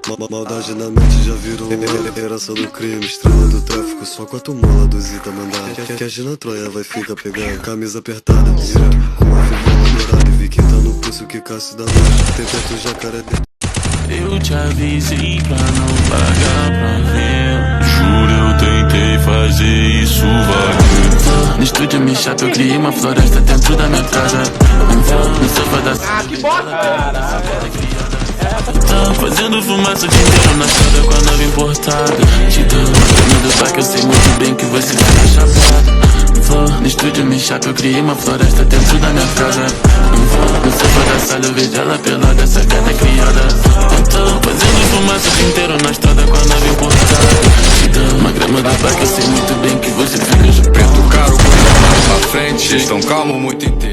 Maldade na mente já virou herança do crime. Estrela do tráfico, só 4 mola do Zita mandar. Que a Gina Troia vai ficar pegando. Camisa apertada, vira com a fivela dourada. E vi que tá no pulso que Cássio da noite. Tem teto jacaré dentro. Eu te avisei pra não pagar pra ver. Juro, eu tentei fazer isso valer. No estúdio me chato, eu criei uma floresta dentro da minha casa. No sofá da que bosta! fazendo fumaça o dia inteiro na estrada com a nave importada. Te dando uma grana do parque, eu sei muito bem que você fica chapado. No estúdio me chapa, eu criei uma floresta dentro da minha casa. No sofá da sala eu vejo ela pelada, essa gata é criada. Então, fazendo fumaça o dia inteiro na estrada com a nave importada. Te dando uma grama do parque, eu sei muito bem que você fica chapado. Preto caro, cuidado pra frente. Vocês tão calmo, muito inteiro.